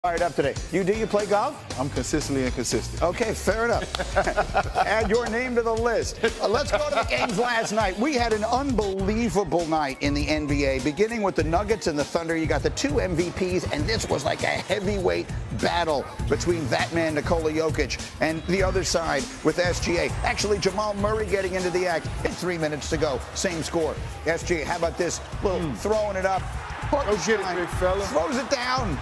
Fired up today. You play golf? I'm consistently inconsistent. Okay, fair enough. Add your name to the list. Let's go to the games last night. We had an unbelievable night in the NBA, beginning with the Nuggets and the Thunder. You got the two MVPs, and this was like a heavyweight battle between that man, Nikola Jokic, and the other side with SGA. Actually, Jamal Murray getting into the act. 3 minutes to go. Same score. SGA, how about this? Little throwing it up. Go get it, big fella. Throws it down.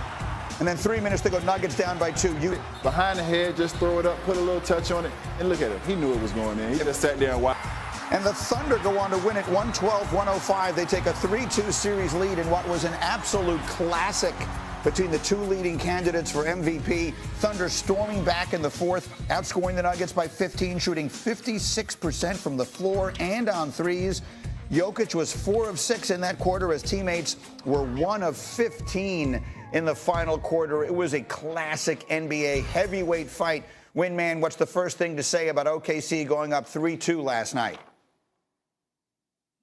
And then 3 minutes to go, Nuggets down by 2. You behind the head, just throw it up, put a little touch on it, and look at him. He knew it was going in. He just sat there and watched. And the Thunder go on to win it 112-105. They take a 3-2 series lead in what was an absolute classic between the two leading candidates for MVP. Thunder storming back in the fourth, outscoring the Nuggets by 15, shooting 56% from the floor and on threes. Jokic was 4 of 6 in that quarter as teammates were 1 of 15 in the final quarter. It was a classic NBA heavyweight fight. Windman, what's the first thing to say about OKC going up 3-2 last night?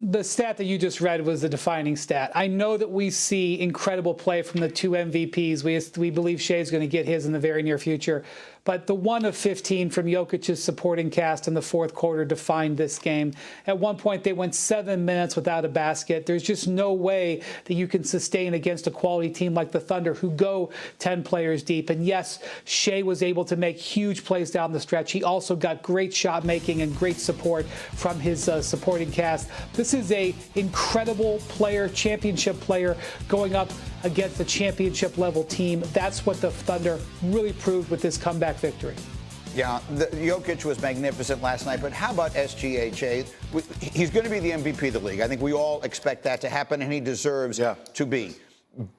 The stat that you just read was the defining stat. I know that we see incredible play from the two MVPs. We believe Shea's going to get his in the very near future. But the 1 of 15 from Jokic's supporting cast in the fourth quarter defined this game. At one point, they went 7 minutes without a basket. There's just no way that you can sustain against a quality team like the Thunder, who go 10 players deep. And yes, Shea was able to make huge plays down the stretch. He also got great shot making and great support from his supporting cast. This is a incredible player, championship player, going up against a championship level team. That's what the Thunder really proved with this comeback victory. Yeah, Jokic was magnificent last night, but how about SGA? He's going to be the MVP of the league. I think we all expect that to happen, and he deserves to be.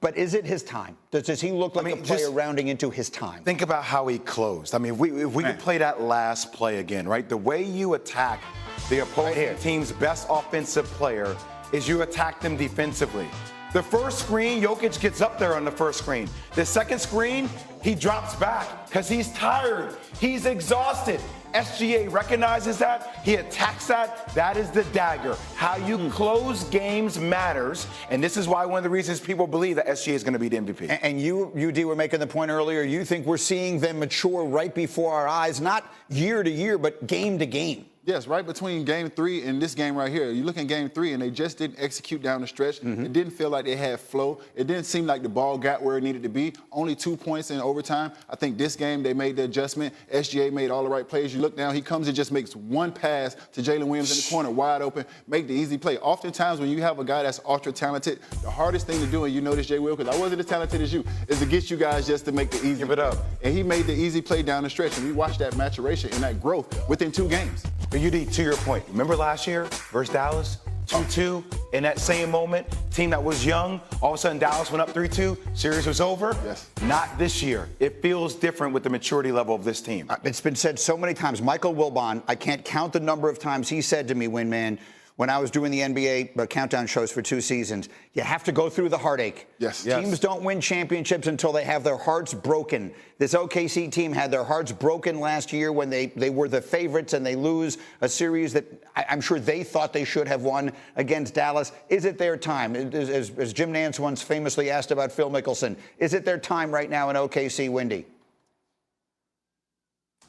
But is it his time? Does he look like a player rounding into his time? Think about how he closed. I mean, if we could play that last play again, right? The way you attack the opposing team's best offensive player is you attack them defensively. The first screen, Jokic gets up there on the first screen. The second screen, he drops back because he's tired. He's exhausted. SGA recognizes that. He attacks that. That is the dagger. How you close games matters. And this is why one of the reasons people believe that SGA is going to be the MVP. And you, D, were making the point earlier. You think we're seeing them mature right before our eyes, not year to year, but game to game. Yes, right between game 3 and this game right here. You look at game 3, and they just didn't execute down the stretch. It didn't feel like they had flow. It didn't seem like the ball got where it needed to be. Only 2 points in overtime. I think this game they made the adjustment. SGA made all the right plays. You look down, he comes and just makes one pass to Jalen Williams in the corner, wide open, make the easy play. Oftentimes when you have a guy that's ultra talented, the hardest thing to do, and you know this, JWill, because I wasn't as talented as you, is to get you guys just to make the easy play. And he made the easy play down the stretch, and we watched that maturation and that growth within 2 games. But UD, to your point, remember last year versus Dallas? 2-2 in that same moment, team that was young, all of a sudden Dallas went up 3-2, series was over. Yes. Not this year. It feels different with the maturity level of this team. It's been said so many times. Michael Wilbon, I can't count the number of times he said to me, Windman, when I was doing the NBA countdown shows for 2 seasons, you have to go through the heartache. Yes. Teams don't win championships until they have their hearts broken. This OKC team had their hearts broken last year when they were the favorites and they lose a series that I'm sure they thought they should have won against Dallas. Is it their time? As Jim Nantz once famously asked about Phil Mickelson, is it their time right now in OKC, Windy?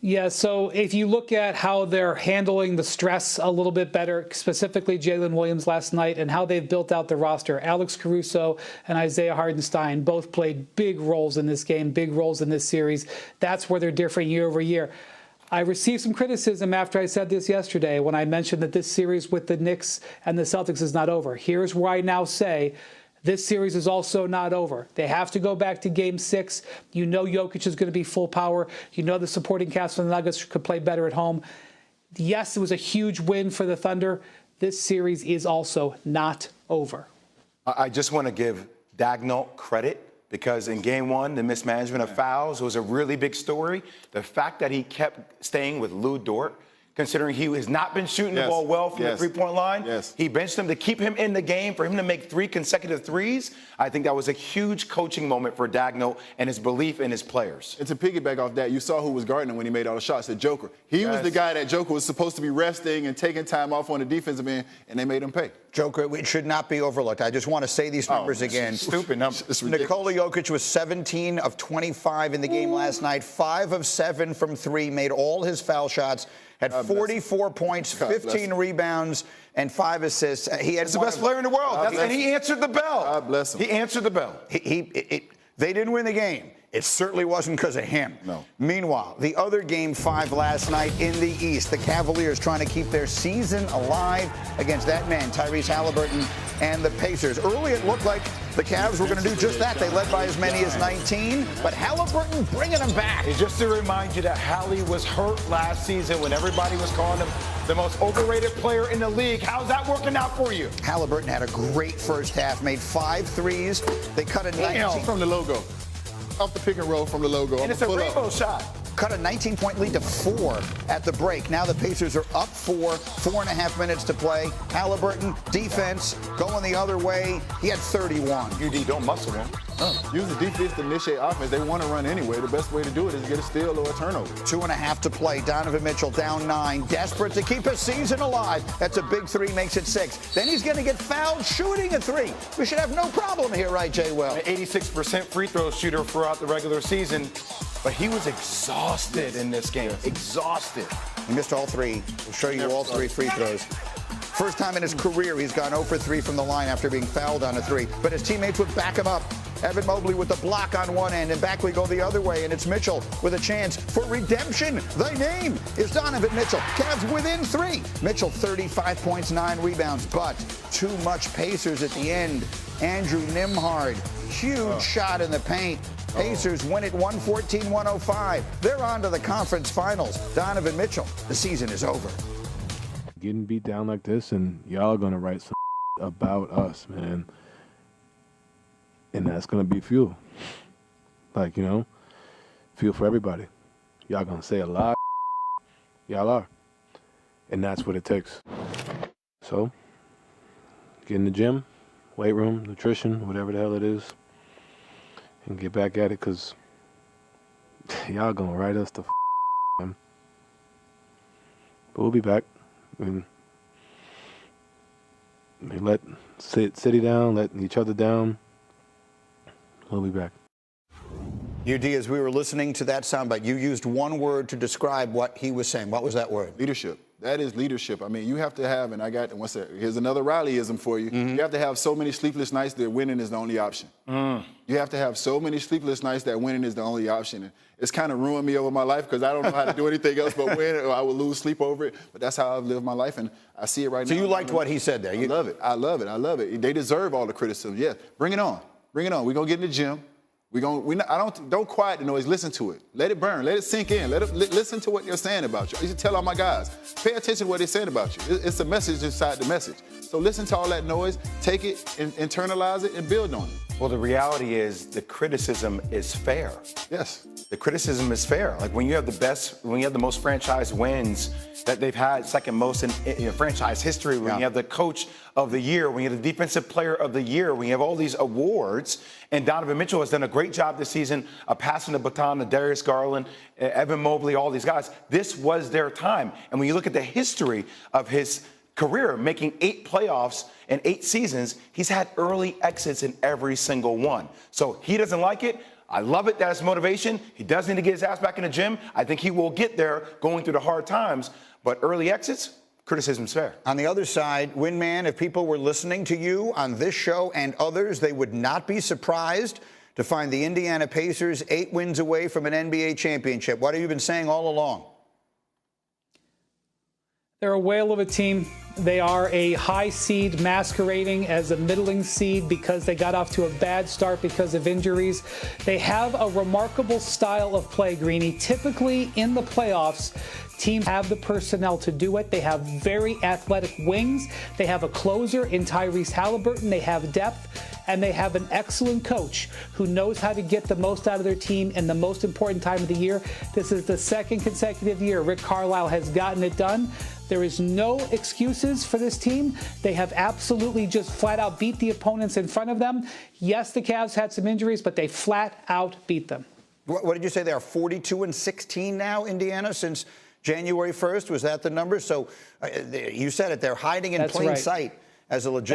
Yeah, so if you look at how they're handling the stress a little bit better, specifically Jalen Williams last night, and how they've built out the roster, Alex Caruso and Isaiah Hartenstein both played big roles in this game, big roles in this series. That's where they're different year over year. I received some criticism after I said this yesterday when I mentioned that this series with the Knicks and the Celtics is not over. Here's where I now say this series is also not over. They have to go back to Game 6. You know Jokic is going to be full power. You know the supporting cast from the Nuggets could play better at home. Yes, it was a huge win for the Thunder. This series is also not over. I just want to give Daigneault credit because in Game 1, the mismanagement of fouls was a really big story. The fact that he kept staying with Lou Dort, considering he has not been shooting the ball well from the three-point line. He benched him to keep him in the game, for him to make 3 consecutive threes. I think that was a huge coaching moment for Daigneault and his belief in his players. And to piggyback off that, you saw who was guarding him when he made all the shots, the Joker. He was the guy that Joker was supposed to be resting and taking time off on the defensive end, and they made him pay. Joker, it should not be overlooked. I just want to say these numbers again. Stupid numbers. Nikola Jokic was 17 of 25 in the game last night, 5 of 7 from 3, made all his foul shots, had 44 points, 15 rebounds, and 5 assists. He's the best player in the world, and he answered the bell. God bless him. He answered the bell. They didn't win the game. It certainly wasn't because of him. No. Meanwhile, the other Game 5 last night in the East, the Cavaliers trying to keep their season alive against that man, Tyrese Halliburton, and the Pacers. Early, it looked like the Cavs were going to do just that. They led by as many as 19, but Halliburton bringing them back. It's just to remind you that Hallie was hurt last season when everybody was calling him the most overrated player in the league. How's that working out for you? Halliburton had a great first half, made 5 threes. They cut a 19 from the logo. Off the pick and roll from the logo. And it's a rainbow shot. Cut a 19-point lead to 4 at the break. Now the Pacers are up 4.5 minutes to play. Halliburton, defense, going the other way. He had 31. UD, don't muscle him. Use the defense to initiate offense. They want to run anyway. The best way to do it is get a steal or a turnover. 2.5 to play. Donovan Mitchell down 9. Desperate to keep his season alive. That's a big 3, makes it 6. Then he's going to get fouled shooting a 3. We should have no problem here, right, JWill? An 86% free throw shooter throughout the regular season, but he was exhausted in this game. Exhausted. He missed all 3. We'll show you all 3 free throws. First time in his career he's gone 0 for 3 from the line after being fouled on a 3. But his teammates would back him up. Evan Mobley with the block on one end, and back we go the other way, and it's Mitchell with a chance for redemption. The name is Donovan Mitchell. Cavs within 3. Mitchell 35 points, 9 rebounds, but too much Pacers at the end. Andrew Nembhard, huge shot in the paint. Pacers win it 114-105. They're on to the conference finals. Donovan Mitchell, the season is over. Getting beat down like this, and y'all are going to write some about us, man. And that's going to be fuel. Like, you know, fuel for everybody. Y'all going to say a lot. Y'all are. And that's what it takes. So, get in the gym, weight room, nutrition, whatever the hell it is, and get back at it, because y'all going to write us the man. But we'll be back. And let city down, let each other down. We'll be back. UD, as we were listening to that soundbite, you used one word to describe what he was saying. What was that word? Leadership. That is leadership. I mean, you have to have, and here's another Rileyism for you. You have to have so many sleepless nights that winning is the only option. You have to have so many sleepless nights that winning is the only option. And it's kind of ruined me over my life because I don't know how to do anything else but win, or I will lose sleep over it. But that's how I've lived my life, and I see it right now. So you liked what he said there? I love it. I love it. I love it. They deserve all the criticism. Yeah, bring it on. Bring it on. We're gonna get in the gym. Don't quiet the noise. Listen to it. Let it burn. Let it sink in. Listen to what they're saying about you. You should tell all my guys. Pay attention to what they're saying about you. It's a message inside the message. So listen to all that noise. Take it and internalize it and build on it. Well, the reality is the criticism is fair. Yes. The criticism is fair. Like when you have the most franchise wins that they've had, second most in franchise history, when you have the coach of the year, when you have the defensive player of the year, when you have all these awards, and Donovan Mitchell has done a great job this season of passing the baton to Darius Garland, Evan Mobley, all these guys. This was their time. And when you look at the history of his career, making 8 playoffs in 8 seasons, he's had early exits in every single one. So he doesn't like it. I love it. That's motivation. He does need to get his ass back in the gym. I think he will get there going through the hard times. But early exits, criticism's fair. On the other side, Windman, if people were listening to you on this show and others, they would not be surprised to find the Indiana Pacers 8 wins away from an NBA championship. What have you been saying all along? They're a whale of a team. They are a high seed masquerading as a middling seed because they got off to a bad start because of injuries. They have a remarkable style of play, Greeny. Typically in the playoffs, teams have the personnel to do it. They have very athletic wings. They have a closer in Tyrese Halliburton. They have depth. And they have an excellent coach who knows how to get the most out of their team in the most important time of the year. This is the 2nd consecutive year Rick Carlisle has gotten it done. There is no excuses for this team. They have absolutely just flat out beat the opponents in front of them. Yes, the Cavs had some injuries, but they flat out beat them. What did you say? They are 42-16 now, Indiana, since January 1st. Was that the number? So you said it. They're hiding in plain sight. as a legitimate